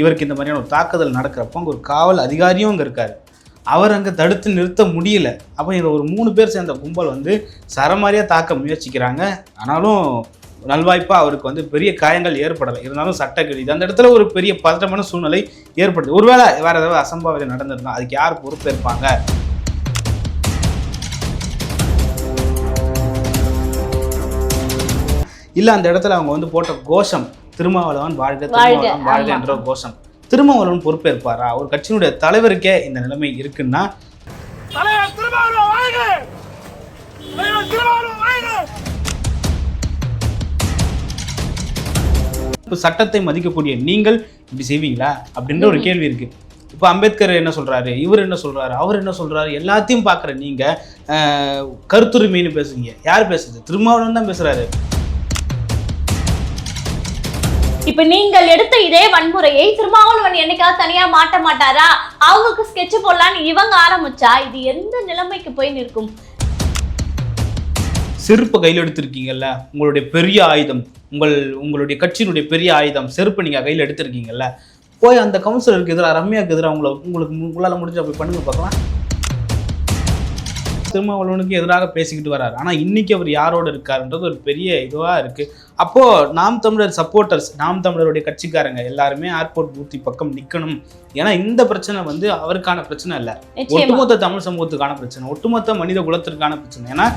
இவருக்கு இந்த மாதிரியான ஒரு தாக்குதல் நடக்கிறப்போ அங்கே ஒரு காவல் அதிகாரியும் அங்கே இருக்கார். அவர் அங்கே தடுத்து நிறுத்த முடியல. அப்போ இதில் ஒரு 3 பேர் சேர்ந்த கும்பல் வந்து சரமாரியாக தாக்க முயற்சிக்கிறாங்க. ஆனாலும் நல்வாய்ப்பாக அவருக்கு வந்து பெரிய காயங்கள் ஏற்படலை. இருந்தாலும் சட்டக்கடி அந்த இடத்துல ஒரு பெரிய பதட்டமான சூழ்நிலை ஏற்படுது. ஒருவேளை வேறு ஏதாவது அசம்பாவிதம் நடந்திருந்தா அதுக்கு யார் பொறுப்பேற்பாங்க? இல்லை அந்த இடத்துல அவங்க வந்து போட்ட கோஷம் திருமாவளவன் வாழ்க திருமாவளவன் வாழ்க என்ற கோஷம், திருமாவளவன் பொறுப்பேற்பாரா? ஒரு கட்சியினுடைய தலைவருக்கே இந்த நிலைமை இருக்குன்னா இப்போ சட்டத்தை மதிக்கக்கூடிய நீங்கள் இப்படி செய்வீங்களா அப்படின்ற ஒரு கேள்வி இருக்கு. இப்போ அம்பேத்கர் என்ன சொல்றாரு, இவர் என்ன சொல்றாரு, அவர் என்ன சொல்றாரு, எல்லாத்தையும் பார்க்குற நீங்க கருத்துரிமைன்னு பேசுறீங்க. யார் பேசுறது? திருமாவளவன் தான் பேசுறாரு. இப்ப நீங்கள் எடுத்த இதே வன்முறையை திருமாவளவன் என்னைக்காவது தனியா மாட்ட மாட்டாரா? அவங்களுக்கு ஸ்கெட்ச் போடலான்னு இவங்க ஆரம்பிச்சா இது எந்த நிலைமைக்கு போய் நிற்கும்? செருப்பு கையில் எடுத்திருக்கீங்கல்ல, உங்களுடைய பெரிய ஆயுதம், உங்களுடைய கட்சியினுடைய பெரிய ஆயுதம் செருப்பு நீங்க கையில் எடுத்திருக்கீங்கல்ல, போய் அந்த கவுன்சிலருக்கு எதிராக ரம்யாவுக்கு எதிராக உங்களால் முடிஞ்சு அப்படி பண்ணுங்க பார்க்கலாம். திருமாவளவனுக்கு எதிராக பேசிக்கிட்டு வர்றாரு. ஆனால் இன்னைக்கு அவர் யாரோடு இருக்காருன்றது ஒரு பெரிய இதுவாக இருக்கு. அப்போ நாம் தமிழர் சப்போர்ட்டர்ஸ், நாம் தமிழருடைய கட்சிக்காரங்க எல்லாருமே ஏர்போர்ட் பூத்தி பக்கம் நிற்கணும். ஏன்னா இந்த பிரச்சனை வந்து அவருக்கான பிரச்சனை இல்லை, ஒட்டுமொத்த தமிழ் சமூகத்துக்கான பிரச்சனை, ஒட்டுமொத்த மனித குலத்திற்கான பிரச்சனை. ஏன்னா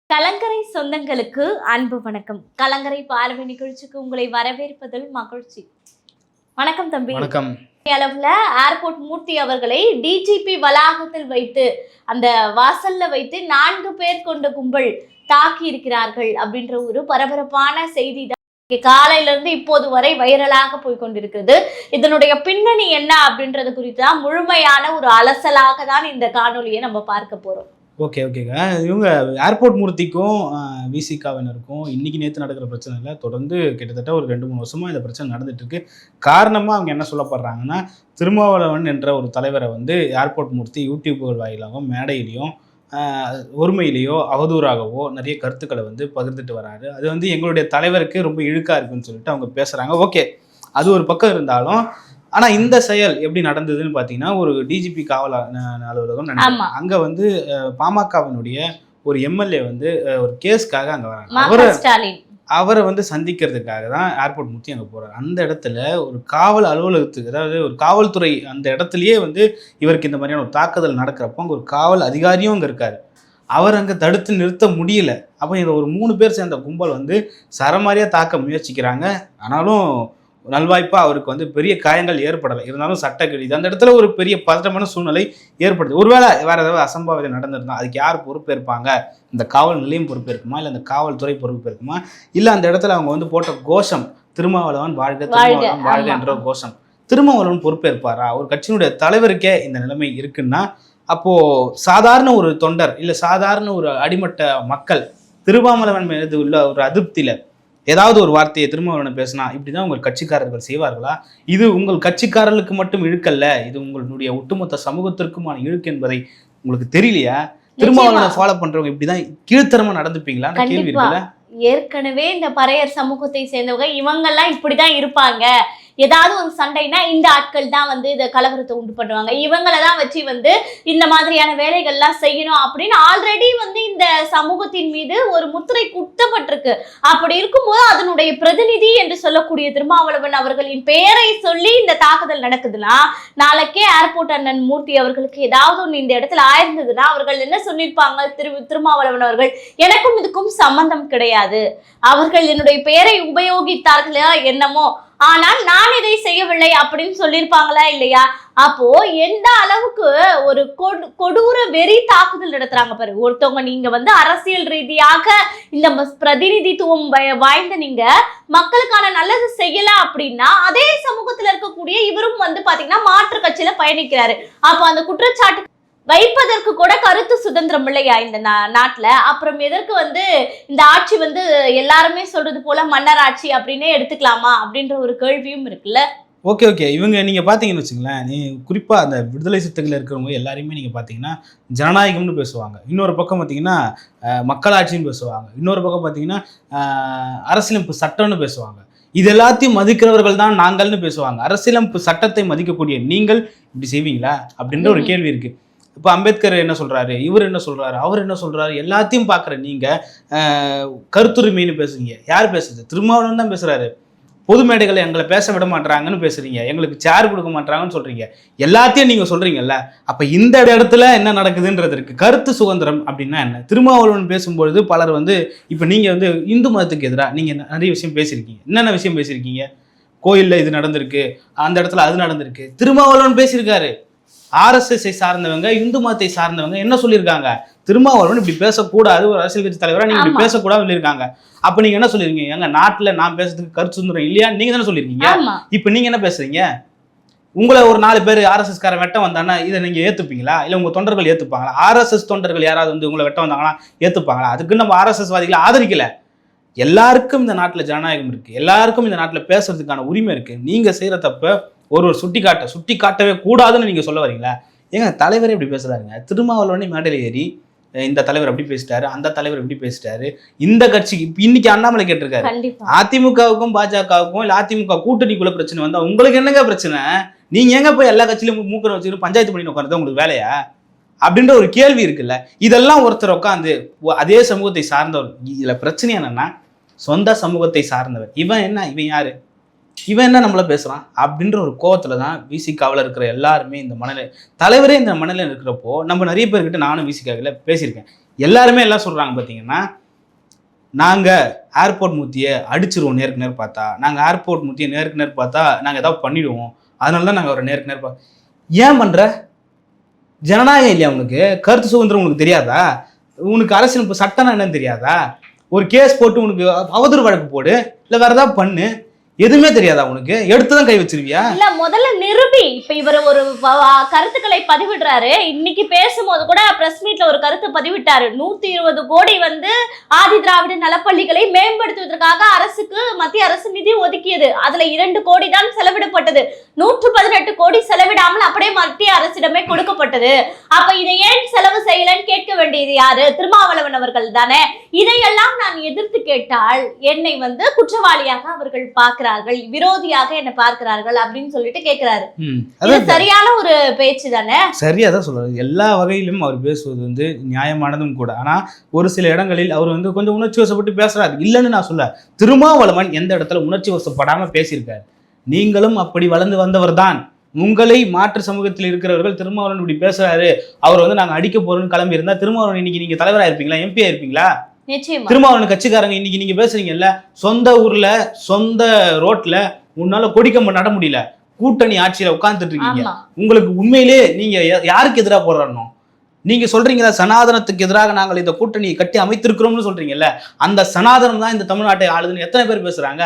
கலங்கரை சொந்தங்களுக்கு அன்பு வணக்கம். கலங்கரை பார்வை நிகழ்ச்சிக்கு உங்களை வரவேற்பதில் மகிழ்ச்சி. வணக்கம் தம்பி. வணக்கம். அளவுல ஏர்போர்ட் மூர்த்தி அவர்களை டிஜிபி வளாகத்தில் வைத்து அந்த வாசல்ல வைத்து 4 பேர் கொண்ட கும்பல் தாக்கி இருக்கிறார்கள் அப்படின்ற ஒரு பரபரப்பான செய்தி தான் காலையில இருந்து இப்போது வரை வைரலாக போய் கொண்டிருக்கிறது. இதனுடைய பின்னணி என்ன அப்படின்றது குறித்து தான் முழுமையான ஒரு அலசலாக தான் இந்த காணொலியை நம்ம பார்க்க போறோம். ஓகேங்க. இவங்க ஏர்போர்ட் மூர்த்திக்கும் விசிகாவினருக்கும் இன்னைக்கு நேற்று நடக்கிற பிரச்சனை இல்லை, தொடர்ந்து கிட்டத்தட்ட ஒரு 2-3 வருஷமாக இந்த பிரச்சனை நடந்துட்டு இருக்கு. காரணமாக அவங்க என்ன சொல்லப்படுறாங்கன்னா, திருமாவளவன் என்ற ஒரு தலைவரை வந்து ஏர்போர்ட் மூர்த்தி யூடியூப்கள் வாயிலாகவும் மேடையிலையும் ஒருமையிலேயோ அவதூறாகவோ நிறைய கருத்துக்களை வந்து பகிர்ந்துட்டு வராரு. அது வந்து எங்களுடைய தலைவருக்கு ரொம்ப இழுக்காக இருக்குன்னு சொல்லிட்டு அவங்க பேசுகிறாங்க. ஓகே, அது ஒரு பக்கம் இருந்தாலும் ஆனால் இந்த செயல் எப்படி நடந்ததுன்னு பார்த்தீங்கன்னா, ஒரு டிஜிபி காவல் அலுவலகம் நினைக்கிறேன், அங்கே வந்து பாமகவினுடைய ஒரு எம்எல்ஏ வந்து ஒரு கேஸ்க்காக அங்கே வராங்க. அவரை வந்து சந்திக்கிறதுக்காக தான் ஏர்போர்ட் மூர்த்தி அங்கே போகிறார். அந்த இடத்துல ஒரு காவல் அலுவலகத்துக்கு, அதாவது ஒரு காவல்துறை அந்த இடத்துலையே வந்து இவருக்கு இந்த மாதிரியான ஒரு தாக்குதல் நடக்கிறப்போ அங்கே ஒரு காவல் அதிகாரியும் அங்கே இருக்கார். அவர் அங்கே தடுத்து நிறுத்த முடியல. அப்போ இதில் ஒரு 3 பேர் சேர்ந்த கும்பல் வந்து சரமாரியாக தாக்க முயற்சிக்கிறாங்க. ஆனாலும் நல்வாய்ப்பாக அவருக்கு வந்து பெரிய காயங்கள் ஏற்படலை. இருந்தாலும் சட்டக்கடி அந்த இடத்துல ஒரு பெரிய பதட்டமான சூழ்நிலை ஏற்படுது. ஒருவேளை வேறு ஏதாவது அசம்பாவிதம் நடந்திருந்தா அதுக்கு யார் பொறுப்பேற்பாங்க? இந்த காவல் நிலையம் பொறுப்பேற்குமா, இல்லை இந்த காவல்துறை பொறுப்பேற்குமா? இல்லை அந்த இடத்துல அவங்க வந்து போட்ட கோஷம் திருமாவளவன் வாழ்க திருமாவளவன் வாழ்க என்ற கோஷம், திருமாவளவன் பொறுப்பேற்பாரா? ஒரு கட்சியினுடைய தலைவருக்கே இந்த நிலைமை இருக்குன்னா அப்போது சாதாரண ஒரு தொண்டர், இல்லை சாதாரண ஒரு அடிமட்ட மக்கள் திருமாவளவன் மீது உள்ள ஒரு அதிருப்தியில் ஏதாவது ஒரு வார்த்தையை திருமாவளவனை பேசினா இப்படிதான் உங்கள் கட்சிக்காரர்கள் செய்வார்களா? இது உங்கள் கட்சிக்காரர்களுக்கு மட்டும் இழுக்கல்ல, இது உங்களுடைய ஒட்டுமொத்த சமூகத்திற்குமான இழுக்கு என்பதை உங்களுக்கு தெரியலையா? திருமாவளவனை ஃபாலோ பண்றவங்க இப்படிதான் கீழ்த்தரமா நடந்துப்பீங்களா? கேள்வி இருக்குல்ல. ஏற்கனவே இந்த பறையர் சமூகத்தை சேர்ந்தவங்க இவங்கெல்லாம் இப்படிதான் இருப்பாங்க, ஏதாவது ஒரு சண்டைனா இந்த ஆட்கள் தான் வந்து இதை கலவரத்தை உண்டு பண்ணுவாங்க, இவங்களை தான் வச்சு வந்து இந்த மாதிரியான வேலைகள்லாம் செய்யணும் அப்படின்னு ஆல்ரெடி வந்து இந்த சமூகத்தின் மீது ஒரு முத்திரை குத்தப்பட்டிருக்கு. அப்படி இருக்கும்போது அதனுடைய பிரதிநிதி என்று சொல்லக்கூடிய திருமாவளவன் அவர்களின் பெயரை சொல்லி இந்த தாக்குதல் நடக்குதுன்னா, நாளைக்கே ஏர்போர்ட் அண்ணன் மூர்த்தி அவர்களுக்கு ஏதாவது ஒன்று இந்த இடத்துல ஆயிருந்ததுன்னா அவர்கள் என்ன சொல்லியிருப்பாங்க? திருமாவளவன் அவர்கள், எனக்கும் இதுக்கும் சம்பந்தம் கிடையாது, அவர்கள் என்னுடைய பெயரை உபயோகித்தார்களா என்னமோ, ஆனால் நான் இதை செய்யவில்லை அப்படின்னு சொல்லியிருப்பாங்களா இல்லையா? அப்போ எந்த அளவுக்கு ஒரு கொடூர வெறி தாக்குதல் நடத்துறாங்க பாரு. ஒருத்தவங்க நீங்க வந்து அரசியல் ரீதியாக இந்த பிரதிநிதித்துவம் வாய்ந்த நீங்க மக்களுக்கான நல்லது செய்யல அப்படின்னா, அதே சமூகத்துல இருக்கக்கூடிய இவரும் வந்து பாத்தீங்கன்னா மாற்று கட்சியில பயணிக்கிறாரு. அப்போ அந்த குற்றச்சாட்டு வைப்பதற்கு கூட கருத்து சுதந்திரம் இல்லையா இந்த நாட்டுல? அப்புறம் எதற்கு வந்து இந்த ஆட்சி வந்து எல்லாருமே சொல்றது போல மன்னர் ஆட்சி அப்படின்னே எடுத்துக்கலாமா அப்படின்ற ஒரு கேள்வியும் இருக்குல்ல. Okay okay. இவங்க நீங்கள் பார்த்தீங்கன்னு வச்சுங்களேன், குறிப்பாக அந்த விடுதலை சிறுத்தைகள் இருக்கிறவங்க எல்லாரையுமே நீங்கள் பார்த்தீங்கன்னா ஜனநாயகம்னு பேசுவாங்க. இன்னொரு பக்கம் பார்த்தீங்கன்னா மக்களாட்சின்னு பேசுவாங்க. இன்னொரு பக்கம் பார்த்தீங்கன்னா அரசியலமைப்பு சட்டம்னு பேசுவாங்க. இது எல்லாத்தையும் மதிக்கிறவர்கள் தான் நாங்கள்னு பேசுவாங்க. அரசியலமைப்பு சட்டத்தை மதிக்கக்கூடிய நீங்கள் இப்படி செய்வீங்களா அப்படின்ற ஒரு கேள்வி இருக்கு. இப்போ அம்பேத்கர் என்ன சொல்றாரு, இவர் என்ன சொல்றாரு, அவர் என்ன சொல்றாரு, எல்லாத்தையும் பார்க்குற நீங்க கருத்துரிமைன்னு பேசுறீங்க. யார் பேசுறது? திருமாவளவன் தான் பேசுறாரு. பொது மேடைகளை எங்களை பேச விட மாட்டாங்கன்னு பேசுறீங்க, எங்களுக்கு சேர் கொடுக்க மாட்டாங்கன்னு சொல்றீங்க, எல்லாத்தையும் நீங்க சொல்றீங்கல்ல. அப்ப இந்த இடத்துல என்ன நடக்குதுன்றது இருக்கு. கருத்து சுதந்திரம் அப்படின்னா என்ன? திருமாவளவன் பேசும்பொழுது பலர் இப்ப நீங்க இந்து மதத்துக்கு எதிராக நீங்க நிறைய விஷயம் பேசியிருக்கீங்க. என்னென்ன விஷயம் பேசியிருக்கீங்க? கோயில்ல இது நடந்திருக்கு, அந்த இடத்துல அது நடந்திருக்கு. திருமாவளவன் பேசியிருக்காரு. RSS சார்ந்தவங்க, இந்து மதத்தை சார்ந்தவங்க என்ன சொல்லியிருக்காங்க? திருமாவளவன் இப்படி பேசக்கூடாது, ஒரு அரசியல் கட்சி தலைவரா நீங்க இப்படி பேசக்கூடாதுன்னு சொல்லியிருக்காங்க. அப்ப நீங்க என்ன சொல்லிருக்கீங்க? எங்க நாட்டுல நான் பேசுறதுக்கு கருத்து சுதந்திரம் இல்லையா? நீங்க தானே சொல்லியிருக்கீங்க. இப்ப நீங்க என்ன பேசுறீங்க? உங்களை ஒரு 4 பேர் RSS கார வெட்ட வந்தானா இதை நீங்க ஏத்துப்பீங்களா? இல்ல உங்க தொண்டர்கள் ஏத்துப்பாங்களா? RSS தொண்டர்கள் யாராவது உங்களை வெட்ட வந்தாங்கன்னா ஏத்துப்பாங்களா? அதுக்கு நம்ம RSS வாதிகளை ஆதரிக்கல. எல்லாருக்கும் இந்த நாட்டுல ஜனநாயகம் இருக்கு, எல்லாருக்கும் இந்த நாட்டுல பேசுறதுக்கான உரிமை இருக்கு. நீங்க செய்யற தப்ப ஒருவர் சுட்டி காட்டவே கூடாதுன்னு நீங்க சொல்ல வரீங்களா? ஏங்க தலைவரே இப்படி பேசுறாருங்க. திருமாவளவனே மேடையில ஏறி இந்த தலைவர் அப்படி பேசிட்டாரு, அந்த தலைவர் இப்படி பேசிட்டாரு, இந்த கட்சிக்கு இன்னைக்கு அண்ணாமலை கேட்டிருக்காரு, அதிமுகவுக்கும் பாஜகவுக்கும் இல்ல அதிமுக கூட்டணிக்குள்ள பிரச்சனை வந்தா உங்களுக்கு என்னங்க பிரச்சனை? நீங்க எங்க போய் எல்லா கட்சியிலும் மூக்கரை வச்சுக்கிட்டு பஞ்சாயத்து பண்ணி உட்கார்றது உங்களுக்கு வேலையா அப்படின்ற ஒரு கேள்வி இருக்குல்ல. இதெல்லாம் ஒருத்தர் உட்காந்து அதே சமூகத்தை சார்ந்தவர். இதுல பிரச்சனை என்னன்னா சொந்த சமூகத்தை சார்ந்தவர். இவன் யாரு, இவன் என்ன நம்மள பேசுறான் அப்படின்ற ஒரு கோவத்துல தான் விசிகாவில் இருக்கிற எல்லாருமே இந்த மனநிலை தலைவரே இந்த மனநிலை இருக்கிறப்போ நம்ம நிறைய பேர்கிட்ட நானும் விசிகாவில் பேசியிருக்கேன். எல்லாருமே எல்லாம் சொல்றாங்க பார்த்தீங்கன்னா, நாங்க ஏர்போர்ட் மூர்த்தியை அடிச்சிருவோம் நேருக்கு நேர் பார்த்தா, நாங்க ஏர்போர்ட் மூர்த்தியை நேருக்கு நேர் பார்த்தா நாங்க ஏதாவது பண்ணிடுவோம், அதனால தான் நாங்கள் அவரை நேருக்கு நேர் ஏன் பண்ற? ஜனநாயகம் இல்லையா உனக்கு? கருத்து சுதந்திரம் உனக்கு தெரியாதா? உனக்கு அரசியல் சட்டம் என்னன்னு தெரியாதா? ஒரு கேஸ் போட்டு உனக்கு அவதூறு வழக்கு போடு, இல்லை வேற ஏதாவது பண்ணு. எதுவுமே தெரியாதா உனக்கு? எடுத்துதான் கை வச்சிருவியா? இல்ல முதல்ல நிரூபி. இப்ப இவர் ஒரு கருத்துக்களை பதிவிடுறாரு. இன்னைக்கு பேசும்போது கூட பிரஸ் மீட்ல ஒரு கருத்து பதிவிட்டாரு. 120 கோடி ஆதி திராவிட நலப்பள்ளிகளை மேம்படுத்துவதற்காக அரசுக்கு மத்திய அரசு நிதி ஒதுக்கியது. அதுல 2 கோடி தான் செலவிடப்பட்டது. 118 கோடி செலவிடாமல் அப்படியே மத்திய அரசிடமே கொடுக்கப்பட்டது. அப்ப இதை ஏன் செலவு செய்யலன்னு கேட்க வேண்டியது யாரு? திருமாவளவன் அவர்கள் தானே. இதையெல்லாம் நான் எதிர்த்து கேட்டால் என்னை குற்றவாளியாக அவர்கள் பார்க்க, விரோதியாக என்ன பார்க்கிறார்கள் அப்படின்னு சொல்லிட்டு கேட்கிறாரு. இது சரியான ஒரு பேச்சு தானே? சரியா தான் சொல்றாரு. எல்லா வகையிலும் அவர் பேசுவது நியாயமானதும் கூட. ஆனா ஒரு சில இடங்களில் அவர் கொஞ்சம் உணர்ச்சி வசப்பட்டு பேசுறாரு. இல்லைன்னு நான் சொல்ல. திருமாவளவன் எந்த இடத்துல உணர்ச்சி வசப்படாம பேசியிருக்காரு. நீங்களும் அப்படி வளர்ந்து வந்தவர் தான். உங்களை மாற்று சமூகத்தில் இருக்கிறவர்கள் திருமாவளவன் இப்படி பேசுறாரு, அவர் நாங்க அடிக்க போறோம்னு கிளம்பி இருந்தா திருமாவளவன் இன்னைக்கு நீங்க தலைவராக இருப்பீங்களா? MP இருப்பீங்களா? திருமாவளவன் கட்சிக்காரங்க இன்னைக்கு நீங்க பேசுறீங்கல்ல, சொந்த ஊர்ல சொந்த ரோட்ல உன்னால கொடிக்கம்ப நட முடியல, கூட்டணி ஆட்சியில உட்கார்ந்துட்டு இருக்கீங்க. உங்களுக்கு உண்மையிலே நீங்க யாருக்கு எதிராக போராடணும்? நீங்க சொல்றீங்களா சனாதனத்துக்கு எதிராக நாங்கள் இந்த கூட்டணியை கட்டி அமைத்திருக்கிறோம்னு சொல்றீங்கல்ல, அந்த சனாதனம் தான் இந்த தமிழ்நாட்டை ஆளுதுன்னு எத்தனை பேர் பேசுறாங்க?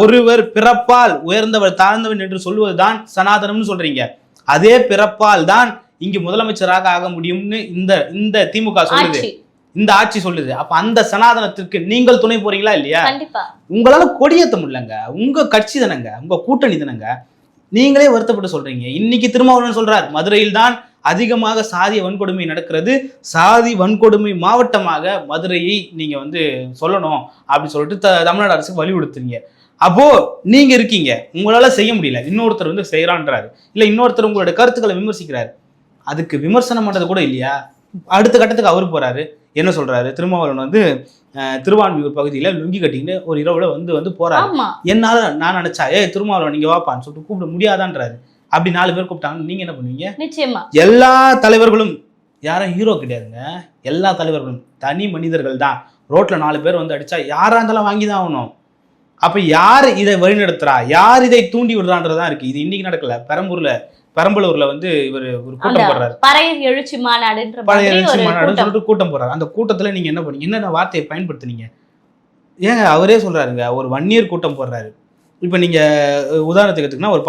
ஒருவர் பிறப்பால் உயர்ந்தவர் தாழ்ந்தவன் என்று சொல்வதுதான் சனாதனம்னு சொல்றீங்க. அதே பிறப்பால் தான் இங்கு முதலமைச்சராக ஆக முடியும்னு இந்த திமுக சொல்லுது, இந்த ஆட்சி சொல்லுது. அப்ப அந்த சனாதனத்திற்கு நீங்கள் துணை போறீங்களா இல்லையா? உங்களால கொடியேற்ற முடியலங்க. உங்க கட்சி தானங்க, உங்க கூட்டணி தானங்க. நீங்களே வருத்தப்பட்டு சொல்றீங்க. இன்னைக்கு திருமாவளவன் சொல்றார், மதுரையில் தான் அதிகமாக சாதிய வன்கொடுமை நடக்கிறது, சாதி வன்கொடுமை மாவட்டமாக மதுரையை நீங்க சொல்லணும் அப்படின்னு சொல்லிட்டு தமிழ்நாடு அரசுக்கு வலியுறுத்துறீங்க. அப்போ நீங்க இருக்கீங்க, உங்களால செய்ய முடியல, இன்னொருத்தர் செய்யறான்றாரு, இல்ல இன்னொருத்தர் உங்களோட கருத்துக்களை விமர்சிக்கிறாரு. அதுக்கு விமர்சனம் பண்றது கூட இல்லையா? அடுத்த கட்டத்துக்கு அவர் போறாரு. என்ன சொல்றாரு? திருமாவளவன் திருவான்மியூர் பகுதியில லுங்கி கட்டின்னு ஒரு இரவுல போறாரு. என்னால நான் நினைச்சா திருமாவளவன் நீங்க வாப்பான்னு சொல்லிட்டு கூப்பிட முடியாதான்றாரு. அப்படி 4 பேர் கூப்பிட்டாங்க, நீங்க என்ன பண்ணுவீங்க? நிச்சயமா எல்லா தலைவர்களும் யாரும் ஹீரோ கிடையாதுங்க. எல்லா தலைவர்களும் தனி மனிதர்கள் தான். ரோட்ல 4 பேர் அடிச்சா யாரா இருந்தாலும் வாங்கிதான் ஆகணும். அப்ப யார் இதை வழிநடத்துறா, யார் இதை தூண்டி விடுறான்றதான் இருக்கு. இது இன்னைக்கு நடக்கல. பெரம்பலூர்ல இவர் ஒரு கூட்டம் போடுறாரு, பழைய எழுச்சி மாநாடுன்னு சொல்லிட்டு கூட்டம் போடுறாரு. அந்த கூட்டத்துல நீங்க என்ன பண்ணீங்க? என்னென்ன வார்த்தையை பயன்படுத்துனீங்க? ஏங்க அவரே சொல்றாருங்க, ஒரு வன்னியர் கூட்டம் போடுறாரு. இப்ப நீங்க உதாரணத்துக்கு எடுத்துக்கினா ஒரு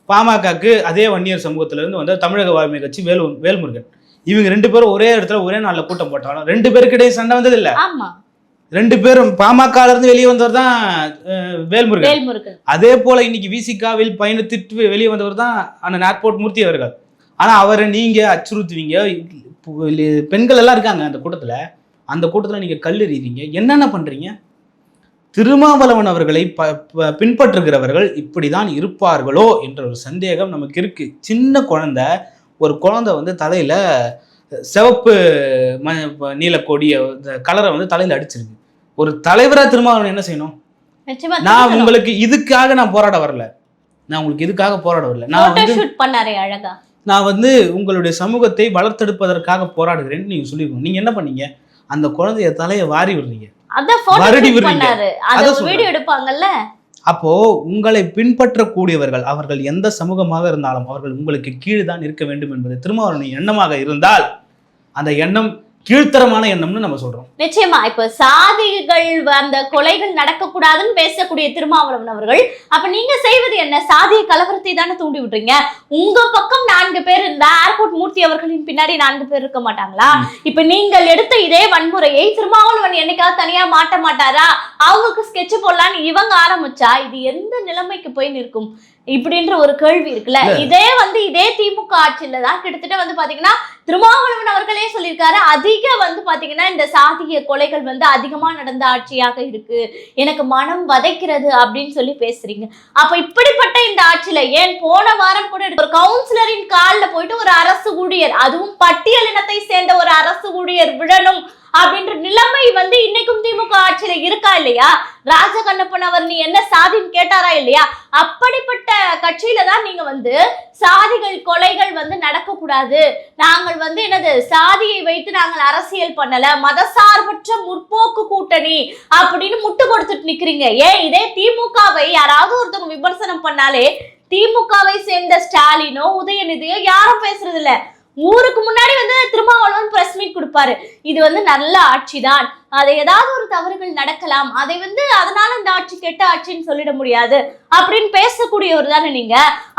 பாமகக்கு அதே வன்னியர் சமூகத்துல இருந்து தமிழக வாழ்மை கட்சி வேல்முருகன், இவங்க 2 பேரும் ஒரே இடத்துல ஒரே நாள்ல கூட்டம் போட்டாலும் 2 பேருக்கிடையே சண்டை வந்தது இல்ல. 2 பேரும் பாமக இருந்து வெளியே வந்தவர் தான் வேல்முருகன். அதே போல இன்னைக்கு விசிகாவில் பயணித்துட்டு வெளியே வந்தவர் தான் அண்ணன் ஏர்போர்ட் மூர்த்தி அவர்கள். ஆனா அவரை நீங்க அச்சுறுத்துவீங்க. பெண்கள் எல்லாம் இருக்காங்க அந்த கூட்டத்துல நீங்க கல்லெறிவீங்க. என்னென்ன பண்றீங்க? திருமாவளவன் அவர்களை பின்பற்றுகிறவர்கள் இப்படிதான் இருப்பார்களோ என்ற ஒரு சந்தேகம் நமக்கு இருக்கு. சின்ன ஒரு குழந்தை வந்து தலையில சிவப்பு நீல கொடிய கலரை வந்து தலையில அடிச்சிருக்கு. ஒரு தலைவரா திருமாவளவன் என்ன செய்யணும்? நான் உங்களுக்கு இதுக்காக நான் போராட வரல. நான் வந்து உங்களுடைய சமூகத்தை வளர்த்தெடுப்பதற்காக போராடுகிறேன்னு நீங்க சொல்லிருக்கணும். நீங்க என்ன பண்ணீங்க? அந்த குழந்தைய தலையை வாரி விடுறீங்க. அப்போ உங்களை பின்பற்றக்கூடியவர்கள் அவர்கள் எந்த சமூகமாக இருந்தாலும் அவர்கள் உங்களுக்கு கீழ் தான் இருக்க வேண்டும் என்பது திருமாவளவன் எண்ணமாக இருந்தால் அந்த எண்ணம் கீழ்த்தரமான எண்ணம்னு நம்ம சொல்றோம். நிச்சயமா இப்ப சாதிகள் அந்த கொலைகள் நடக்கக்கூடாதுன்னு பேசக்கூடிய திருமாவளவன் அவர்கள், அப்ப நீங்க செய்வது என்ன? சாதிய கலவரத்தை தானே தூண்டி விடுறீங்க. உங்க பக்கம் 4 பேர் இருந்தா ஏர்போர்ட் மூர்த்தி அவர்களின் பின்னாடி 4 பேர் இருக்க மாட்டாங்களா? இப்ப நீங்கள் எடுத்த இதே வன்முறையை திருமாவளவன் என்னைக்காவது தனியா மாட்ட மாட்டாரா? அவங்களுக்கு ஸ்கெட்ச் போடலான்னு இவங்க ஆரம்பிச்சா இது எந்த நிலைமைக்கு போய் நிற்கும் இப்படின்ற ஒரு கேள்வி இருக்குல்ல. இதே திமுக ஆட்சியில தான் கிட்டத்தட்ட வந்து பாத்தீங்கன்னா திருமாவளவன் அவர்களே சொல்லியிருக்காரு, அதிக வந்து பாத்தீங்கன்னா இந்த சாதிய கொலைகள் வந்து அதிகமா நடந்த ஆட்சியாக இருக்கு, எனக்கு மனம் வதைக்கிறது அப்படின்னு சொல்லி பேசுறீங்க. அப்ப இப்படிப்பட்ட இந்த ஆட்சியில ஏன் போன வாரம் கூட ஒரு கவுன்சிலரின் கால்ல போயிட்டு ஒரு அரசு ஊழியர், அதுவும் பட்டியலினத்தை சேர்ந்த ஒரு அரசு ஊழியர் விழணும் அப்படின்ற நிலைமை வந்து இன்னைக்கும் திமுக ஆட்சியில இருக்கா இல்லையா? ராஜகண்ணப்பன் அவர் நீ என்ன சாதின்னு கேட்டாரா இல்லையா? அப்படிப்பட்ட கட்சியில தான் நீங்க வந்து சாதிகள் கொலைகள் வந்து நடக்க கூடாது, நாங்கள் வந்து என்னது சாதியை வைத்து நாங்கள் அரசியல் பண்ணல, மதசார்பற்ற முற்போக்கு கூட்டணி அப்படின்னு முட்டு கொடுத்துட்டு நிக்கிறீங்க. ஏன் இதே திமுகவை யாராவது ஒருத்தவங்க விமர்சனம் பண்ணாலே திமுகவை சேர்ந்த ஸ்டாலினோ உதயநிதியோ யாரும் பேசுறது இல்ல. ஊருக்கு முன்னாடி வந்து திருமாவளவன் பிரஸ் மீட் கொடுப்பாரு, இது வந்து நல்ல ஆட்சி தான், அதை ஏதாவது ஒரு தவறுகள் நடக்கலாம், அதை வந்து அதனால இந்த ஆட்சி கெட்ட ஆட்சின்னு சொல்லிட முடியாது அப்படின்னு பேசக்கூடியவர் தானே நீங்க.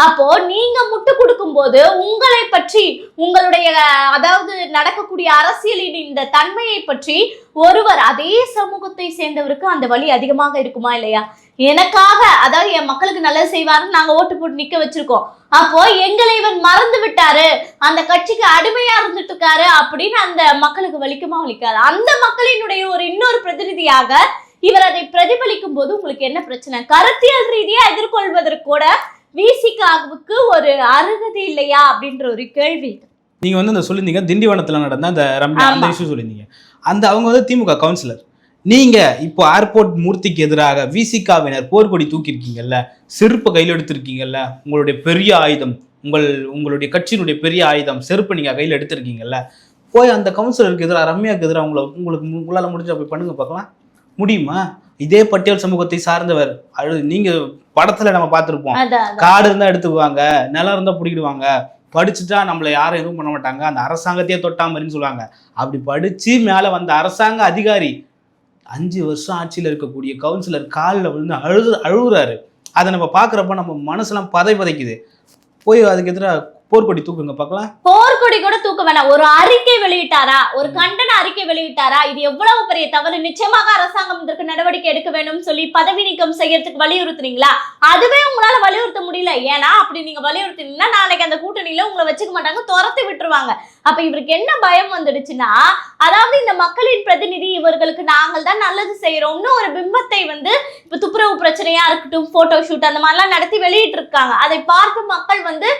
அப்போ நீங்க முட்டு கொடுக்கும் போது உங்களை பற்றி உங்களுடைய அதாவது நடக்கக்கூடிய அரசியலின் இந்த தன்மையை பற்றி ஒருவர் அதே சமூகத்தை சேர்ந்தவருக்கு அந்த வலி அதிகமாக இருக்குமா இல்லையா? எனக்காக அதாவது என் மக்களுக்கு நல்லது செய்வாருன்னு நாங்க ஓட்டு போட்டு நிக்க வச்சிருக்கோம், அப்போ எங்களை இவர் மறந்து விட்டாரு, அந்த கட்சிக்கு அடிமையா இருந்துட்டு இருக்காரு அப்படின்னு அந்த மக்களுக்கு வலிக்குமா வலிக்காது? அந்த மக்களினுடைய ஒரு இன்னொரு பிரதிநிதியாக இவர் அதை பிரதிபலிக்கும் போது உங்களுக்கு என்ன பிரச்சனை? கருத்தியல் ரீதியா எதிர்கொள்வதற்கு கூட விசிகாவுக்கு ஒரு அருகதை இல்லையா அப்படின்ற ஒரு கேள்வி. நீங்க வந்து அந்த சொல்லியிருந்தீங்க திண்டிவனத்துல நடந்த அந்த ரம்யா அந்த இஷ்யூ சொல்லியிருந்தீங்க. அவங்க வந்து திமுக கவுன்சிலர். நீங்க இப்போ ஏர்போர்ட் மூர்த்திக்கு எதிராக விசிகாவினர் போர்க்கொடி தூக்கியிருக்கீங்கல்ல, செருப்பு கையில் எடுத்திருக்கீங்கல்ல, உங்களுடைய பெரிய ஆயுதம், உங்களுடைய கட்சியினுடைய பெரிய ஆயுதம் செருப்பு நீங்க கையில் எடுத்திருக்கீங்கல்ல, போய் அந்த கவுன்சிலருக்கு எதிராக ரம்யாவுக்கு எதிராக உங்களால முடிஞ்சா போய் பண்ணுங்க பார்க்கலாம். முடியுமா? இதே பட்டியல் சமூகத்தை சார்ந்தவர். நீங்க படத்துல நம்ம பார்த்துருப்போம், காடு இருந்தா எடுத்துக்குவாங்க, நிலம் இருந்தா பிடிக்கிடுவாங்க, படிச்சுட்டா நம்மளை யாரும் எதுவும் பண்ண மாட்டாங்க, அந்த அரசாங்கத்தையே தொட்டாமரின்னு சொல்லுவாங்க. அப்படி படிச்சு மேல வந்த அரசாங்க அதிகாரி 5 வருஷம் ஆட்சியில் இருக்கக்கூடிய கவுன்சிலர் காலில் விழுந்து அழுகுறாரு. அதை நம்ம பார்க்குறப்ப நம்ம மனசுலாம் பதைக்குது. போய் அதுக்கு எதிராக போர்க்கொடி தூக்குங்க பார்க்கலாம். போர்க்கொடி கூட தூக்க வேணாம், ஒரு அறிக்கை வெளியிட்டாரா, ஒரு கண்டன அறிக்கை வெளியிட்டாரா? இது எவ்வளவு பெரிய தவறு. நிச்சயமாக அரசாங்கம் இதற்கு நடவடிக்கை எடுக்க வேண்டும் சொல்லி பதவி நீக்கம் செய்யறதுக்கு வலியுறுத்துறீங்களா? அதுவே உங்களால வலியுறுத்த முடியல. ஏன்னா அப்படி நீங்க வலியுறுத்தினீங்கன்னா நாளைக்கு அந்த கூட்டணியில உங்களை வச்சுக்க மாட்டாங்க, துரத்தி விட்டுருவாங்க. அப்ப இவருக்கு என்ன பயம் வந்துடுச்சுன்னா, அதாவது இந்த மக்களின் பிரதிநிதி இவர்களுக்கு நாங்கள் தான் நல்லது செய்யறோம்னு ஒரு பிம்பத்தை வந்து இப்ப துப்புரவு பிரச்சனையா இருக்கட்டும், போட்டோ ஷூட் அந்த மாதிரிலாம் நடத்தி வெளியிட்டு இருக்காங்க. அதை பார்த்து மக்கள் வந்து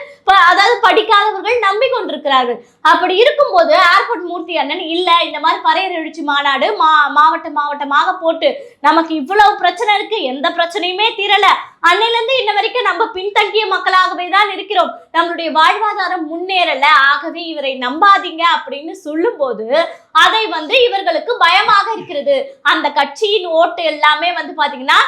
அதாவது படிக்காதவர்கள் நம்பிக்கொண்டிருக்கிறார்கள். அப்படி இருக்கும்போது ஏர்போர்ட் மூர்த்தி அண்ணன் இல்ல இந்த மாதிரி பறையர் எழுச்சி மாநாடு மாவட்டமாக போட்டு நமக்கு இவ்வளவு பிரச்சனை இருக்கு, எந்த பிரச்சனையுமே தீரல, அன்னையில இருந்து இன்ன வரைக்கும் நம்ம பின்தங்கிய மக்களாகவே தான் இருக்கிறோம், நம்மளுடைய வாழ்வாதாரம் முன்னேறல, ஆகவே இவரை நம்பாதீங்க அப்படின்னு சொல்லும் போது அதை வந்து இவர்களுக்கு பயமாக இருக்கிறது. அந்த கட்சியின் ஓட்டு எல்லாமே வந்து பாத்தீங்கன்னா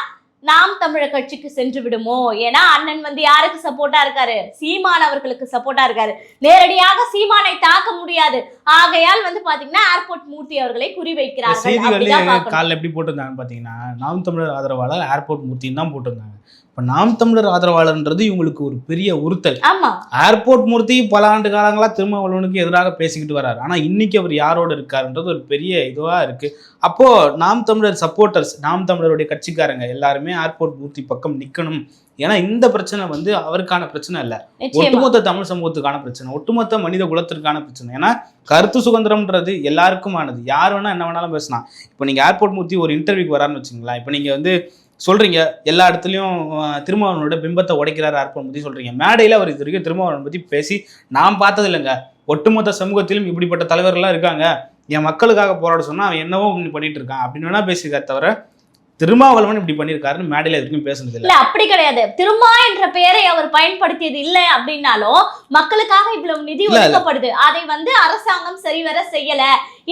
நாம் தமிழர் கட்சிக்கு சென்று விடுமோ. ஏன்னா அண்ணன் வந்து யாருக்கு சப்போர்ட்டா இருக்காரு? சீமான் அவர்களுக்கு சப்போர்ட்டா இருக்காரு. நேரடியாக சீமானை தாக்க முடியாது. ஆகையால் வந்து பாத்தீங்கன்னா ஏர்போர்ட் மூர்த்தி அவர்களை குறிவைக்கிறார்கள். காலைல எப்படி போட்டிருந்தாங்கன்னு பாத்தீங்கன்னா நாம் தமிழர் ஆதரவாளர் ஏர்போர்ட் மூர்த்தின்னு தான் போட்டிருந்தாங்க. இப்போ நாம் தமிழர் ஆதரவாளர்ன்றது இவங்களுக்கு ஒரு பெரிய உறுத்தல். ஆமா, ஏர்போர்ட் மூர்த்தி பல ஆண்டு காலங்களா திருமாவளவனுக்கு எதிராக பேசிக்கிட்டு வர்றாரு. ஆனா இன்னைக்கு அவர் யாரோட இருக்காருன்றது ஒரு பெரிய இதுவா இருக்கு. அப்போ நாம் தமிழர் சப்போர்ட்டர்ஸ், நாம் தமிழருடைய கட்சிக்காரங்க எல்லாருமே ஏர்போர்ட் மூர்த்தி பக்கம் நிக்கணும். ஏன்னா இந்த பிரச்சனை வந்து அவருக்கான பிரச்சனை இல்ல, ஒட்டுமொத்த தமிழ் சமூகத்துக்கான பிரச்சனை, ஒட்டுமொத்த மனித குலத்திற்கான பிரச்சனை. ஏன்னா கருத்து சுதந்திரம்ன்றது எல்லாருக்குமானது, யார் வேணா என்ன வேணாலும் பேசலாம். இப்போ நீங்க ஏர்போர்ட் மூர்த்தி ஒரு இன்டர்வியூக்கு வரான்னு வச்சுங்களேன், இப்போ நீங்க வந்து சொல்றீங்க எல்லா இடத்துலையும் திருமாவளவனோட பிம்பத்தை உடைக்கிறாரு ஏர்போர்ட் பத்தி சொல்றீங்க. மேடையில் அவர் இது வரைக்கும் திருமாவளவன் பத்தி பேசி நான் பார்த்தது இல்லைங்க. ஒட்டுமொத்த சமூகத்திலும் இப்படிப்பட்ட தலைவர்கள்லாம் இருக்காங்க, என் மக்களுக்காக போராட சொன்னா அவன் என்னவோ பண்ணிட்டு இருக்கான் அப்படின்னு வேணா பேசியிருக்காரு தவிர திருமாவளவன் இப்படி பண்ணியிருக்காருன்னு மேடையில் எதுக்கும் பேசுனது இல்ல. அப்படி கிடையாது. திருமா என்ற பெயரை அவர் பயன்படுத்தியது இல்லை அப்படின்னாலும் மக்களுக்காக இவ்வளவு நிதி ஒதுக்கப்படுது, அதை வந்து அரசாங்கம் சரிவர செய்யல,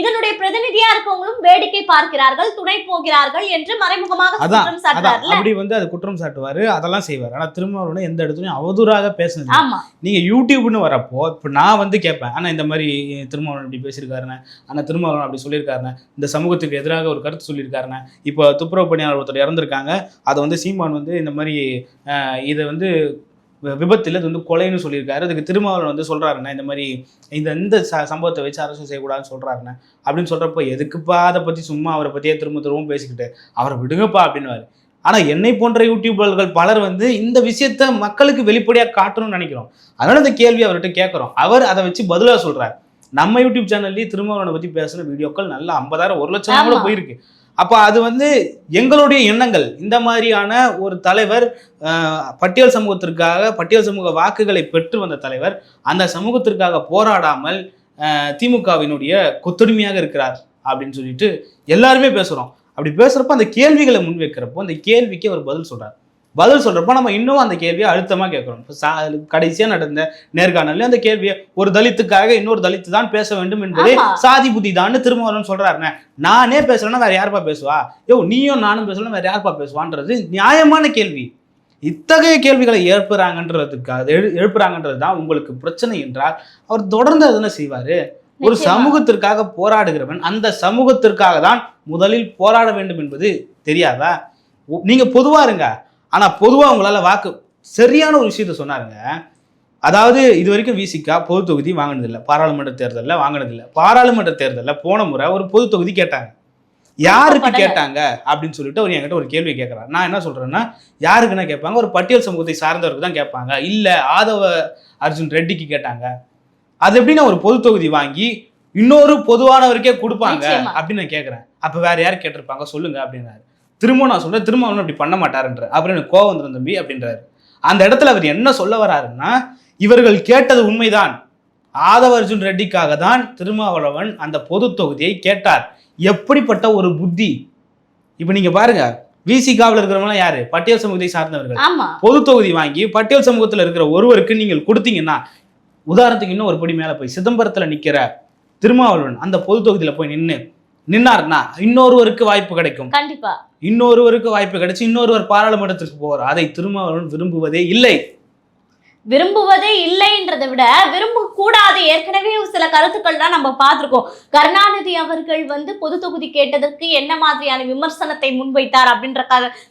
இதனுடைய பிரதிநிதியா இருக்கவங்களும் வேடிக்கை பார்க்கிறார்கள், துணை போகிறார்கள் என்று மறைமுகமாக குற்றம் சாட்டுறாரு. அப்படி வந்து அது குற்றம் சாட்டுவாரு, அதெல்லாம் செய்வார். ஆனா திருமாவளவன் எந்த இடத்துலயும் அவதூறாக பேசுனது. நீங்க யூடியூப்னு வரப்போ இப்ப நான் வந்து கேட்பேன், ஆனா இந்த மாதிரி திருமாவளவன் இப்படி பேசியிருக்காருன்னு, ஆனா திருமாவளவன் அப்படி சொல்லியிருக்காருன்னு, இந்த சமூகத்துக்கு எதிராக ஒரு கருத்து சொல்லியிருக்காருன்னு, இப்போ துப்புரவு பணியாளர் ஒருத்தர் இறந்திருக்காங்க, அதை வந்து சீமான் வந்து இந்த மாதிரி இதை வந்து விபத்தில் இது வந்து கொலைன்னு சொல்லியிருக்காரு, அதுக்கு திருமாவளவன் வந்து சொல்றாருண்ணா இந்த மாதிரி இந்த சம்பவத்தை வச்சு அரசு செய்யக்கூடாதுன்னு சொல்றாருண்ணே அப்படின்னு சொல்றப்போ எதுக்குப்பா அதை பத்தி சும்மா அவரை பத்தியே திரும்பவும் பேசிக்கிட்டு அவரை விடுங்கப்பா அப்படின்னுவாரு. ஆனா என்னை போன்ற யூடியூபர்கள் பலர் வந்து இந்த விஷயத்த மக்களுக்கு வெளிப்படையா காட்டணும்னு நினைக்கிறோம், அதனால இந்த கேள்வி அவர்கிட்ட கேட்கறோம். அவர் அதை வச்சு பதிலாக சொல்றாரு. நம்ம யூடியூப் சேனல்லேயே திருமாவளவனை பத்தி பேசின வீடியோக்கள் நல்லா 50,000 1 லட்சம் கூட போயிருக்கு. அப்போ அது வந்து எங்களுடைய எண்ணங்கள். இந்த மாதிரியான ஒரு தலைவர், பட்டியல் சமூகத்திற்காக பட்டியல் சமூக வாக்குகளை பெற்று வந்த தலைவர், அந்த சமூகத்திற்காக போராடாமல் திமுகவினுடைய கொத்தடிமையாக இருக்கிறார் அப்படின்னு சொல்லிட்டு எல்லாருமே பேசுகிறோம். அப்படி பேசுகிறப்ப அந்த கேள்விகளை முன்வைக்கிறப்போ அந்த கேள்விக்கு அவர் பதில் சொல்கிறார். பதில் சொல்றப்ப நம்ம இன்னும் அந்த கேள்வியை அழுத்தமா கேட்கிறோம். கடைசியா நடந்த நேர்காணல அந்த கேள்வியை ஒரு தலித்துக்காக இன்னொரு தலித்து தான் பேச வேண்டும் என்பதே சாதி புத்தி தான் திருமாவளவன் சொல்றாருன்னு. நானே பேசுறேன்னா வேற யாருப்பா பேசுவா, நீயும் நானும் பேசலாம் வேற யாருப்பா பேசுவான்றது நியாயமான கேள்வி. இத்தகைய கேள்விகளை எழுப்புறாங்கன்றது தான் உங்களுக்கு பிரச்சனை என்றால் அவர் தொடர்ந்து அதனை செய்வாரு. ஒரு சமூகத்திற்காக போராடுகிறவன் அந்த சமூகத்திற்காக தான் முதலில் போராட வேண்டும் என்பது தெரியாதா? நீங்க பொதுவா இருங்க, ஆனா பொதுவா உங்களால வாக்கு சரியான ஒரு விஷயத்த சொன்னாருங்க. அதாவது இது வரைக்கும் விசிகா பொது தொகுதி வாங்கினதில்லை, பாராளுமன்ற தேர்தலில் வாங்கினதில்லை. பாராளுமன்ற தேர்தலில் போன முறை ஒரு பொது தொகுதி கேட்டாங்க. யாருக்கு கேட்டாங்க அப்படின்னு சொல்லிட்டு அவர் என்கிட்ட ஒரு கேள்வி கேட்கறாரு. நான் என்ன சொல்றேன்னா, யாருக்குன்னா கேட்பாங்க, ஒரு பட்டியல் சமூகத்தை சார்ந்தவருக்கு தான் கேட்பாங்க, இல்ல ஆதவ அர்ஜுன் ரெட்டிக்கு கேட்டாங்க. அது எப்படின்னா ஒரு பொது தொகுதி வாங்கி இன்னொரு பொதுவானவருக்கே கொடுப்பாங்க அப்படின்னு நான் கேட்கறேன். அப்ப வேற யார் கேட்டிருப்பாங்க சொல்லுங்க அப்படின்னாரு. திரும்ப நான் சொல்றேன், திரும்ப அப்படி பண்ண மாட்டாருன்ற. அப்புறம் எனக்கு கோவம் வந்துடும் தம்பி அப்படின்றாரு. அந்த இடத்துல அவர் என்ன சொல்ல வராருன்னா, இவர்கள் கேட்டது உண்மைதான், ஆதவ அர்ஜுன் ரெட்டிக்காக தான் திருமாவளவன் அந்த பொது தொகுதியை கேட்டார். எப்படிப்பட்ட ஒரு புத்தி! இப்ப நீங்க பாருங்க, விசிகாவில் இருக்கிறவங்க யாரு? பட்டியல் சமூகத்தை சார்ந்தவர்கள். பொது தொகுதி வாங்கி பட்டியல் சமூகத்தில் இருக்கிற ஒருவருக்கு நீங்கள் கொடுத்தீங்கன்னா, உதாரணத்துக்கு இன்னும் ஒரு படி மேல போய் சிதம்பரத்துல நிக்கிற திருமாவளவன் அந்த பொது தொகுதியில போய் நின்னார்னா இன்னொருவருக்கு வாய்ப்பு கிடைக்கும். கண்டிப்பா இன்னொருவருக்கு வாய்ப்பு கிடைச்சு இன்னொருவர் பாராளுமன்றத்திற்கு போவார். அதை திருமாவளவன் விரும்புவதே இல்லைன்றதை விட விரும்ப கூடாது. ஏற்கனவே சில கருத்துக்கள் தான் நம்ம பார்த்திருக்கோம். கருணாநிதி அவர்கள் வந்து பொது தொகுதி கேட்டதற்கு என்ன மாதிரியான விமர்சனத்தை முன்வைத்தார் அப்படின்ற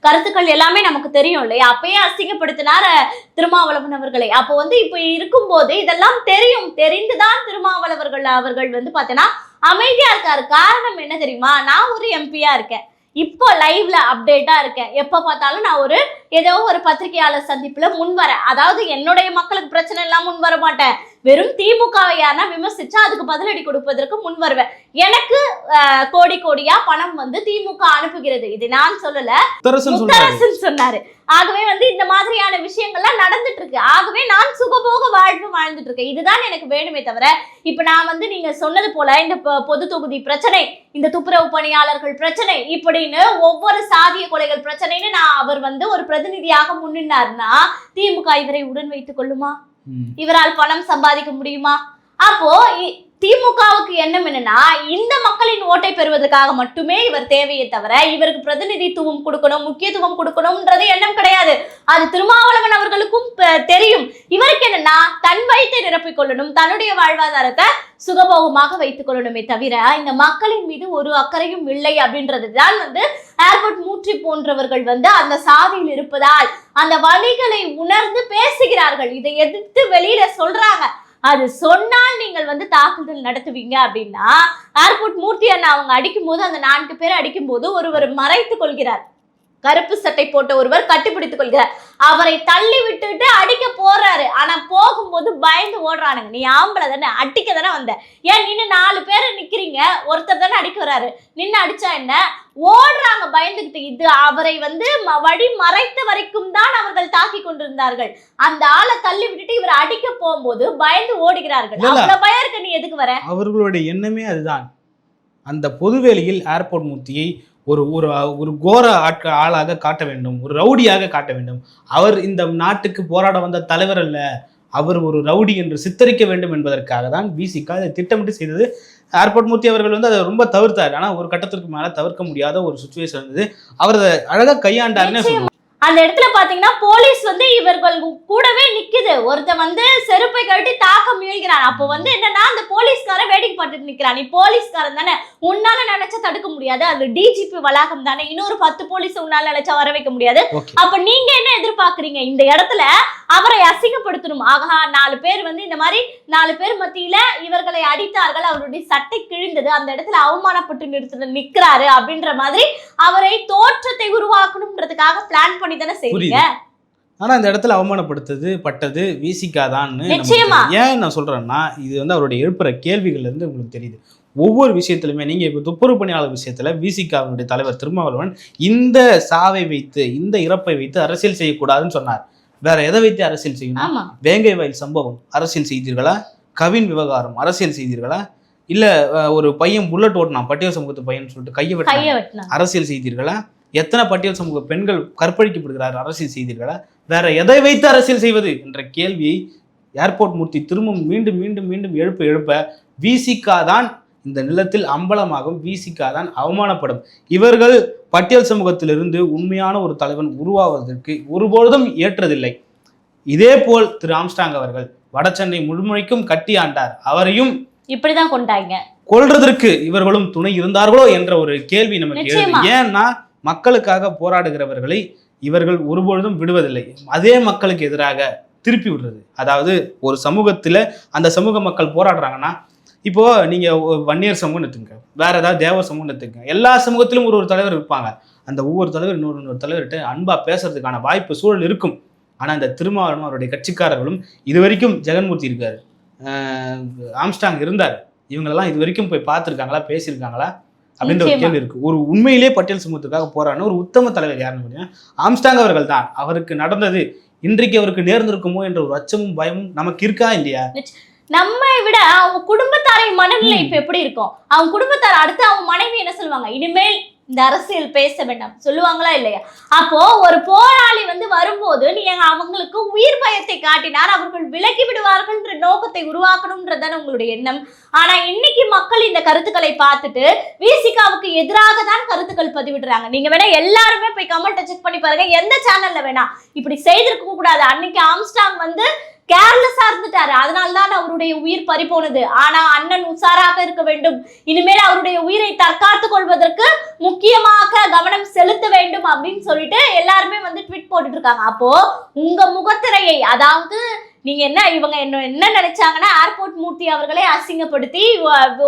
கருத்துக்கள் எல்லாமே நமக்கு தெரியும் இல்லையா? அப்பயே அசிங்கப்படுத்தினார் திருமாவளவன் அவர்களை. அப்போ வந்து இப்ப இருக்கும்போது இதெல்லாம் தெரிந்துதான் திருமாவளவர்கள் அவர்கள் வந்து பார்த்தீங்கன்னா அமைதியா இருக்காரு. காரணம் என்ன தெரியுமா? நான் ஒரு எம்பியா இருக்கேன், இப்போ லைவ்ல அப்டேட்டா இருக்கேன், எப்ப பார்த்தாலும் நான் ஏதோ ஒரு பத்திரிகையாளர் சந்திப்புல முன்வரேன். அதாவது என்னுடைய மக்களுக்கு பிரச்சனை எல்லாம் முன் வர மாட்டேன், வெறும் திமுகவை யாரா விமர்சிச்சா அதுக்கு பதிலடி கொடுப்பதற்கு முன் வருவேன். எனக்கு கோடி கோடியா பணம் வந்து திமுக அனுப்புகிறது. இது நான் சொல்லல, முத்தரசன் சொன்னாரு. ஆகவே வந்து இந்த மாதிரியான விஷயங்கள்லாம் நடந்துட்டு இருக்கு. ஆகவே நான் சுகபோக வாழ்வு வாழ்ந்துட்டு இருக்கேன். இதுதான் எனக்கு வேணுமே தவிர இப்ப நான் வந்து நீங்க சொன்னது போல இந்த பொது தொகுதி பிரச்சனை, இந்த துப்புரவு பணியாளர்கள் பிரச்சனை, இப்படின்னு ஒவ்வொரு சாதிய கொலைகள் பிரச்சனைன்னு நான் அவர் வந்து ஒரு பிரதிநிதியாக முன்னினார்னா திமுக இவரை உடன் வைத்துக் கொள்ளுமா? இவரால் பணம் சம்பாதிக்க முடியுமா? அப்போ திமுகவுக்கு எண்ணம் என்னன்னா, இந்த மக்களின் ஓட்டை பெறுவதற்காக மட்டுமே இவர் தேவையே தவிர இவருக்கு பிரதிநிதித்துவம் கொடுக்கணும், முக்கியத்துவம் கொடுக்கணும்ன்றது எண்ணம் கிடையாது. அது திருமாவளவன் அவர்களுக்கும் தெரியும். இவருக்கு என்னன்னா, தன் வயிற்றை நிரப்பிக் கொள்ளணும், தன்னுடைய வாழ்வாதாரத்தை சுகபோகமாக வைத்துக் கொள்ளணுமே தவிர இந்த மக்களின் மீது ஒரு அக்கறையும் இல்லை அப்படின்றது தான் வந்து ஏர்போர்ட் மூர்த்தி போன்றவர்கள் வந்து அந்த சாதியில் இருப்பதால் அந்த வழிகளை உணர்ந்து பேசுகிறார்கள். இதை எதிர்த்து வெளியில சொல்றாங்க. அது சொன்னால் நீங்கள் வந்து தாக்குதல் நடத்துவீங்க அப்படின்னா, ஏர்போர்ட் மூர்த்தி அண்ணா அவங்க அடிக்கும் போது, அந்த 4 பேரை அடிக்கும் போது ஒருவர் மறைத்துக் கொள்கிறார். கருப்பு சட்டை போட்ட ஒருவர் கட்டிப்பிடித்துக் கொள்கிறார். அவரை தள்ளி விட்டுட்டு அடிக்க போறாரு. ஆனா போகும்போது பயந்து ஓடுறானுங்க. நீ ஆம்பளை தானே, அடிக்க தானே வந்த, ஏன் நின்று 4 பேரை நிக்கிறீங்க, ஒருத்தர் தானே அடிக்க வராரு, நின்று அடிச்சா என்ன, ஓடுறாங்க பயந்துகிட்டு. இது அவரை வந்து வழி மறைத்த வரைக்கும் தான் அவர்கள் தாக்கி கொண்டிருந்தார்கள். அந்த ஆளை தள்ளி விட்டுட்டு இவர் அடிக்க போகும்போது பயந்து ஓடுகிறார்கள். அவ்வளவு பயம் இருக்கு, நீ எதுக்கு வர? அவர்களுடைய எண்ணமே அதுதான். அந்த பொதுவேளையில் ஏர்போர்ட் மூர்த்தியை ஒரு ஒரு ஒரு கோர ஆளாக காட்ட வேண்டும், ஒரு ரவுடியாக காட்ட வேண்டும். அவர் இந்த நாட்டுக்கு போராட வந்த தலைவர் அல்ல, அவர் ஒரு ரவுடி என்று சித்தரிக்க வேண்டும் என்பதற்காக தான் விசிக இதை திட்டமிட்டு செய்தது. ஏர்போர்ட் மூர்த்தி அவர்கள் வந்து அதை ரொம்ப தவிர்த்தார். ஆனால் ஒரு கட்டத்திற்கு மேலே தவிர்க்க முடியாத ஒரு சுச்சுவேஷன் இருந்தது. அவர் அதை அழகாக கையாண்டாருன்னு சொல்லணும். அந்த இடத்துல பாத்தீங்கன்னா போலீஸ் வந்து இவர்கள் கூடவே நிக்குது. ஒருத்தன் வந்து செருப்பை கழட்டி தாக்க முயல்கிறான். அப்போ வந்து என்னன்னா, அந்த போலீஸ்காரன் வேடிக்கை பார்த்துட்டு நிக்கிறான். நீ போலீஸ்காரன் தானே, உன்னால நினைச்சா தடுக்க முடியாது, அது டிஜிபி வளாகம் தானே, இன்னொரு 10 போலீஸ் உன்னால நினைச்சா வர வைக்க முடியாது. அப்ப நீங்க என்ன எதிர்பார்க்கறீங்க? இந்த இடத்துல அவரை அசிங்கப்படுத்தணும். ஆகா, 4 பேர் வந்து இந்த மாதிரி 4 பேர் மத்தியில இவர்களை அடித்தார்கள், அவருடைய சட்டை கிழிந்தது, அந்த இடத்துல அவமானப்பட்டு நிக்கிறாரு அப்படின்ற மாதிரி அவரை தோற்றத்தை உருவாக்கணும்ன்றதுக்காக பிளான் பண்ணி தானே செய்றீங்க. ஆனா இந்த இடத்துல அவமானப்படுத்தது பட்டது விசிக தான். ஏன் நான் சொல்றேன்னா, இது வந்து அவருடைய எழுப்புற கேள்விகள்ல இருந்து உங்களுக்கு தெரியுது. ஒவ்வொரு விஷயத்திலுமே நீங்க இப்போ துப்புரவு பணியாளர் விஷயத்துல விசிகவினுடைய தலைவர் திருமாவளவன் இந்த சாவை வைத்து, இந்த இறப்பை வைத்து அரசியல் செய்யக்கூடாதுன்னு சொன்னார். வேற எதை வைத்து அரசியல் செய்யணும்? வேங்கை வயல் சம்பவம் அரசியல் செய்தீர்களா? கவின் விவகாரம் அரசியல் செய்தீர்களா? இல்ல ஒரு பையன் புல்லட் ஓட்டினான், பட்டியல் சமூகத்து பையன் சொல்லிட்டு கையை வெட்டினான், அரசியல் செய்தீர்களா? எத்தனை பட்டியல் சமூக பெண்கள் கற்பழிக்கப்படுகிறார், அரசியல் செய்தீர்களா? வேற எதை வைத்து அரசியல் செய்வது என்ற கேள்வியை ஏர்போர்ட் மூர்த்தி திரும்பவும் மீண்டும் மீண்டும் மீண்டும் எழுப்ப விசிக தான் இந்த நிலத்தில் அம்பலமாகும், விசிக தான் அவமானப்படும். இவர்கள் பட்டியல் சமூகத்திலிருந்து உண்மையான ஒரு தலைவன் உருவாவதற்கு ஒருபொழுதும் ஏற்றதில்லை. இதே போல் திரு ஆம்ஸ்டாங் அவர்கள் வடசென்னை முழுமைக்கும் கட்டி ஆண்டார். அவரையும் இப்படிதான் கொண்டாங்க. கொல்றதற்கு இவர்களும் துணை இருந்தார்களோ என்ற ஒரு கேள்வி நமக்கு எழுது. ஏன்னா மக்களுக்காக போராடுகிறவர்களை இவர்கள் ஒருபொழுதும் விடுவதில்லை, அதே மக்களுக்கு எதிராக திருப்பி விடுறது. அதாவது ஒரு சமூகத்துல அந்த சமூக மக்கள் போராடுறாங்கன்னா, இப்போ நீங்க வன்னியர் சமூகம் எடுத்துங்க, வேற ஏதாவது தேவர் சமூகம் எடுத்துங்க, எல்லா சமூகத்திலும் ஒரு தலைவர் இருப்பாங்க. அந்த ஒவ்வொரு தலைவர் இன்னொரு தலைவர்கிட்ட அன்பா பேசுறதுக்கான வாய்ப்பு சூழல் இருக்கும். ஆனா இந்த திருமாவளவன் அவருடைய கட்சிக்காரர்களும், இது வரைக்கும் ஜெகன்மூர்த்தி இருக்காரு, ஆம்ஸ்டாங் இருந்தார், இவங்களெல்லாம் இது வரைக்கும் போய் பார்த்துருக்காங்களா, பேசியிருக்காங்களா அப்படின்ற ஒரு கேள்வி இருக்கு. ஒரு உண்மையிலே பட்டியல் சமூகத்துக்காக போராடின ஒரு உத்தம தலைவர் யாருன்னு முடியும் ஆம்ஸ்டாங் அவர்கள் தான். அவருக்கு நடந்தது இன்றைக்கு அவருக்கு நேர்ந்திருக்குமோ என்ற ஒரு அச்சமும் பயமும் நமக்கு இருக்கா இல்லையா? நம்மை விட அவங்க குடும்பத்தாரை மனநிலை இப்ப எப்படி இருக்கும்? அவங்க குடும்பத்தார் அடுத்து அவங்க மனைவி என்ன சொல்லுவாங்க? இனிமேல் இந்த அரசியல் பேச வேண்டாம் சொல்லுவாங்களா இல்லையா? அப்போ ஒரு போராளி வந்து வரும்போது நீ அவங்களுக்கு உயிர் பயத்தை காட்டினார், அவர்கள் விலகி விடுவார்கள் என்ற நோக்கத்தை உருவாக்கணும்ன்றதான உங்களுடைய எண்ணம். ஆனா இன்னைக்கு மக்கள் இந்த கருத்துக்களை பார்த்துட்டு விசிகாவுக்கு எதிராக தான் கருத்துக்கள் பதிவிடுறாங்க. நீங்க வேணா எல்லாருமே போய் கமெண்ட் செக் பண்ணி பாருங்க, எந்த சேனல்ல வேணா இப்படி செய்திருக்க கூடாது, அன்னைக்கு ஆம்ஸ்டாங் வந்து கேர்லெஸ்ஸா இருந்துட்டாரு, அதனால்தான் அவருடைய உயிர் பறி போனது, ஆனா அண்ணன் உஷாராக இருக்க வேண்டும், இனிமேல் அவருடைய உயிரை தற்காத்துக் கொள்வதற்கு முக்கியமாக கவனம் செலுத்த வேண்டும் அப்படின்னு சொல்லிட்டு எல்லாருமே வந்து ட்வீட் போட்டுட்டு இருக்காங்க. அப்போ உங்க முகத்திரையை, அதாவது நீங்க இவங்க என்ன நினைச்சாங்கன்னா, ஏர்போர்ட் மூர்த்தி அவர்களை அசிங்கப்படுத்தி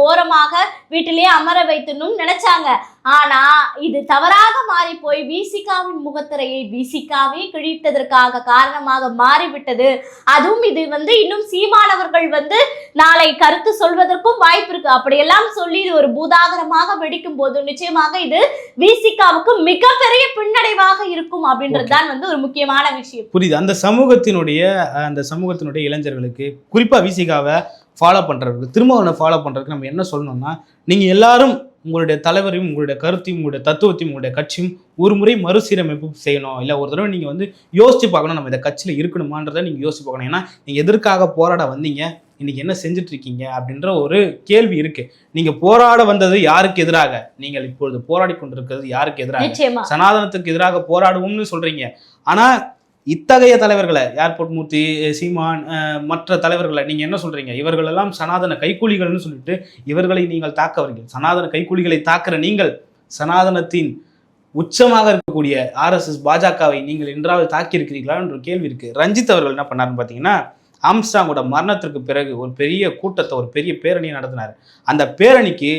ஓரமாக வீட்டிலேயே அமர வைத்தணும் நினைச்சாங்க. ஆனா இது தவறாக மாறி போய் விசிகாவின் முகத்திரையை விசிகாவே கிழித்ததற்காக காரணமாக மாறிவிட்டது. அதுவும் இது வந்து இன்னும் சீமானவர்கள் வந்து நாளை கருத்து சொல்வதற்கும் வாய்ப்பு இருக்கு. அப்படியெல்லாம் சொல்லி இது ஒரு பூதாகரமாக வெடிக்கும் போது நிச்சயமாக இது விசிகாவுக்கு மிகப்பெரிய பின்னடைவாக இருக்கும் அப்படின்றதுதான் வந்து ஒரு முக்கியமான விஷயம். புரியுது. அந்த சமூகத்தினுடைய இளைஞர்களுக்கு, குறிப்பா விசிகாவை ஃபாலோ பண்றதுக்கு, திருமாவளவனை ஃபாலோ பண்றதுக்கு நம்ம என்ன சொல்லணும்னா, நீங்க எல்லாரும் உங்களுடைய தலைவரையும் உங்களுடைய கருத்தையும் உங்களுடைய தத்துவத்தையும் உங்களுடைய கட்சியும் ஒரு முறை மறுசீரமைப்பு செய்யணும். இல்லை ஒரு தடவை நீங்கள் வந்து யோசிச்சு பார்க்கணும், நம்ம இந்த கட்சியில் இருக்கணுமான்றதை நீங்கள் யோசிச்சு பார்க்கணும். ஏன்னா நீங்கள் எதற்காக போராட வந்தீங்க, இன்னைக்கு என்ன செஞ்சுட்டு இருக்கீங்க அப்படின்ற ஒரு கேள்வி இருக்கு. நீங்க போராட வந்தது யாருக்கு எதிராக? நீங்கள் இப்பொழுது போராடி கொண்டிருக்கிறது யாருக்கு எதிராக? சனாதனத்துக்கு எதிராக போராடுவோம்னு சொல்றீங்க. ஆனா இத்தகைய தலைவர்களை, ஏர்போர்ட் மூர்த்தி, சீமான், மற்ற தலைவர்களை நீங்க என்ன சொல்றீங்க? இவர்கள் எல்லாம் சனாதன கைக்கூலிகள்னு சொல்லிட்டு இவர்களை நீங்கள் தாக்க வரீங்க. சனாதன கைக்கூலிகளை தாக்குற நீங்கள் சனாதனத்தின் உச்சமாக இருக்கக்கூடிய RSS பாஜகவை நீங்கள் என்றாவது தாக்கி இருக்கிறீர்களா என்ற கேள்வி இருக்கு. ரஞ்சித் அவர்கள் என்ன பண்ணாருன்னு பார்த்தீங்கன்னா, ஆம்ஸ்ட்ராங்கோட மரணத்திற்கு பிறகு ஒரு பெரிய கூட்டத்தை, ஒரு பெரிய பேரணியை நடத்தினார். அந்த பேரணிக்கு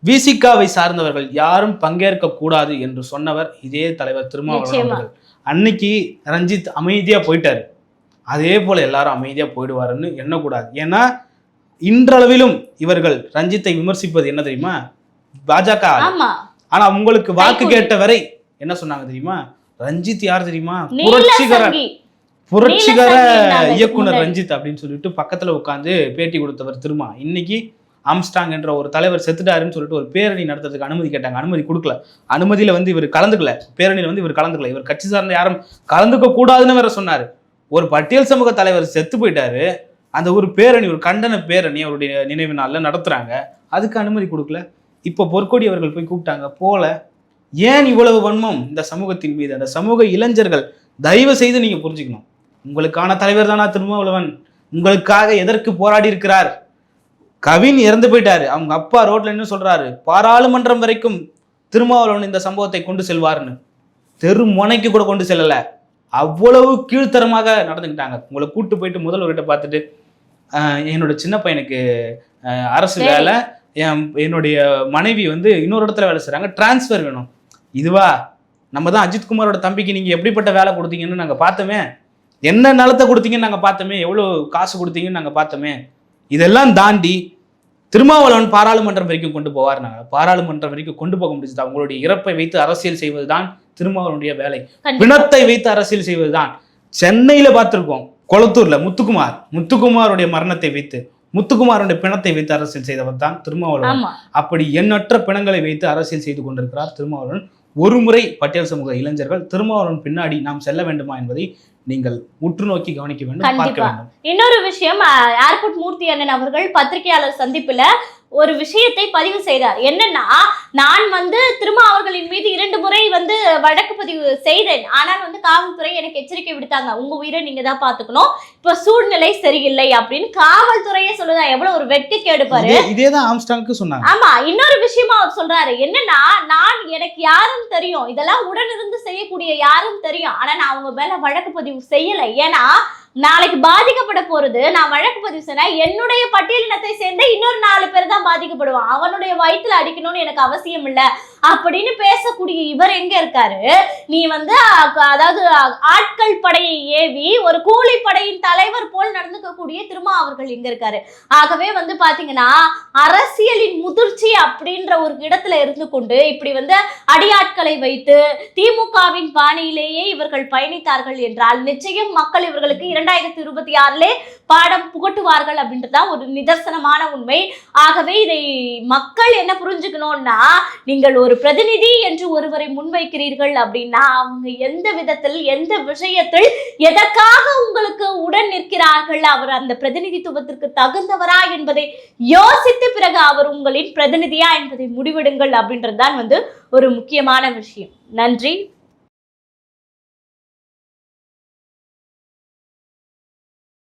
விசிகாவை சார்ந்தவர்கள் யாரும் பங்கேற்க கூடாது என்று சொன்னவர் இதே தலைவர் திருமாவளவன் அவர்கள். அன்னைக்கு ரஞ்சித் அமைதியா போயிட்டாரு. அதே போல எல்லாரும் அமைதியா போயிடுவாருன்னு எண்ணக்கூடாது. ஏன்னா இன்றளவிலும் இவர்கள் ரஞ்சித்தை விமர்சிப்பது என்ன தெரியுமா? பாஜக. ஆனா உங்களுக்கு வாக்கு கேட்ட வரை என்ன சொன்னாங்க தெரியுமா? ரஞ்சித் யார் தெரியுமா? புரட்சிகர இயக்குனர் ரஞ்சித் அப்படின்னு சொல்லிட்டு பக்கத்துல உட்காந்து பேட்டி கொடுத்தவர் திருமா. இன்னைக்கு ஆம்ஸ்ட்ராங் என்ற ஒரு தலைவர் செத்துட்டாருன்னு சொல்லிட்டு ஒரு பேரணி நடத்துறதுக்கு அனுமதி கேட்டாங்க. அனுமதி கொடுக்கல. அனுமதியில இவர் கலந்துக்கல. பேரணியில இவர் கலந்துக்கல. இவர் கட்சி சார்ந்த யாரும் கலந்துக்க கூடாதுன்னு வேற சொன்னாரு. ஒரு பட்டியல் சமூக தலைவர் செத்து போயிட்டாரு. அந்த ஒரு பேரணி, ஒரு கண்டன பேரணி அவருடைய நினைவு நாள்ல நடத்துறாங்க. அதுக்கு அனுமதி கொடுக்கல. இப்போ பொற்கொடி அவர்கள் போய் கூப்பிட்டாங்க, போல. ஏன் இவ்வளவு வன்மம் இந்த சமூகத்தின் மீது? அந்த சமூக இளைஞர்கள் தயவு செய்து நீங்க புரிஞ்சுக்கணும். உங்களுக்கான தலைவர் தானா திருமாவளவன்? உங்களுக்காக எதற்கு போராடி இருக்கிறார்? கவின் இறந்து போயிட்டாரு. அவங்க அப்பா ரோட்ல என்ன சொல்றாரு? பாராளுமன்றம் வரைக்கும் திருமாவளவன் இந்த சம்பவத்தை கொண்டு செல்வார்னு. தெரு முனைக்கு கூட கொண்டு செல்லல. அவ்வளவு கீழ்த்தரமாக நடந்துக்கிட்டாங்க. உங்களை கூட்டு போயிட்டு முதல்வர்கிட்ட பார்த்துட்டு, என்னோட சின்ன பையனுக்கு அரசு வேலை, என்னுடைய மனைவி இன்னொரு இடத்துல வேலை செய்றாங்க, டிரான்ஸ்ஃபர் வேணும். இதுவா? நம்ம தான் அஜித்குமாரோட தம்பிக்கு நீங்க எப்படிப்பட்ட வேலை கொடுத்தீங்கன்னு நாங்க பார்த்தோமே, என்ன நிலத்தை கொடுத்தீங்கன்னு நாங்க பார்த்தோமே, எவ்வளவு காசு கொடுத்தீங்கன்னு நாங்க பார்த்தோமே. இதெல்லாம் தாண்டி திருமாவளவன் பாராளுமன்றம் வரைக்கும் கொண்டு போவார். நாங்கள் பாராளுமன்றம் வரைக்கும் கொண்டு போக முடிஞ்சது. அவங்களுடைய இறப்பை வைத்து அரசியல் செய்வதுதான் திருமாவளவனுடைய வேலை. பிணத்தை வைத்து அரசியல் செய்வதுதான். சென்னையில பார்த்திருக்கோம், கொளத்தூர்ல முத்துக்குமாருடைய மரணத்தை வைத்து, முத்துக்குமாருடைய பிணத்தை வைத்து அரசியல் செய்தவர் தான் திருமாவளவன். அப்படி எண்ணற்ற பிணங்களை வைத்து அரசியல் செய்து கொண்டிருக்கிறார் திருமாவளவன். ஒரு முறை பட்டியல் சமூக இளைஞர்கள் திருமாவளவன் பின்னாடி நாம் செல்ல வேண்டுமா என்பதை நீங்கள் உற்று நோக்கி கவனிக்க வேண்டும், பார்க்க வேண்டும். இன்னொரு விஷயம், ஏர்போர்ட் மூர்த்தி அண்ணன் அவர்கள் பத்திரிகையாளர் சந்திப்புல ஒரு விஷயத்தை பதிவு செய்தார். என்னன்னா, நான் திருமா அவர்களின் மீது 2 முறை வழக்கு பதிவு செய்தேன். ஆனால் காவல்துறை எனக்கு எச்சரிக்கை விடுத்தாங்க, உங்க உயிரை நீங்க தான் பாத்துக்கணும், இப்ப சூழ்நிலை சரியில்லை அப்படின்னு காவல்துறையே சொல்லுதா. எவ்வளவு ஒரு வெட்க கேடுப்பாரு. இதேதான் ஆம்ஸ்ட்ராங்க்கு சொன்னாங்க. ஆமா, இன்னொரு விஷயமா அவர் சொல்றாரு. என்னன்னா, எனக்கு யாரும் தெரியும், இதெல்லாம் உடனிருந்து செய்யக்கூடிய யாரும் தெரியும், ஆனா நான் அவங்க மேல வழக்கு பதிவு செய்யல. ஏன்னா நாளைக்கு பாதிக்கப்பட போறது, நான் வழக்கு பதிவு செய்ய என்னுடைய பட்டியலினத்தை சேர்ந்த இன்னொரு 4 பேர் தான் பாதிக்கப்படுவான், அவனுடைய வயிற்றுல அடிக்கணும்னு எனக்கு அவசியம் இல்ல அப்படின்னு பேசக்கூடிய இவர் எங்க இருக்காரு? நீ அதாவது ஆட்கள் படையை ஏவி ஒரு கூலி படையின் தலைவர் போல் நடந்துக்கக்கூடிய திருமா அவர்கள் இங்க இருக்காரு. ஆகவே பாத்தீங்கன்னா, அரசியலின் முதிர்ச்சி அப்படின்ற ஒரு இடத்துல இருந்து கொண்டு இப்படி அடியாட்களை வைத்து திமுகவின் பாணியிலேயே இவர்கள் பயணித்தார்கள் என்றால் நிச்சயம் மக்கள் இவர்களுக்கு 2026 பாடம் புகட்டுவார்கள் அப்படின்றதுதான் ஒரு நிதர்சனமான உண்மை. ஆகவே இதை மக்கள் என்ன புரிஞ்சுக்கணும்னா, நீங்கள் ஒரு பிரதிநிதி என்று ஒருவரை முன்வைக்கிறீர்கள் அப்படின்னா அவங்க எந்த விதத்தில், எந்த விஷயத்தில், எதற்காக உங்களுக்கு உடன் நிற்கிறார்கள், அவர் அந்த பிரதிநிதித்துவத்திற்கு தகுந்தவரா என்பதை யோசித்து பிறகு அவர் உங்களின் பிரதிநிதியா என்பதை முடிவெடுங்கள் அப்படின்றதுதான் ஒரு முக்கியமான விஷயம். நன்றி.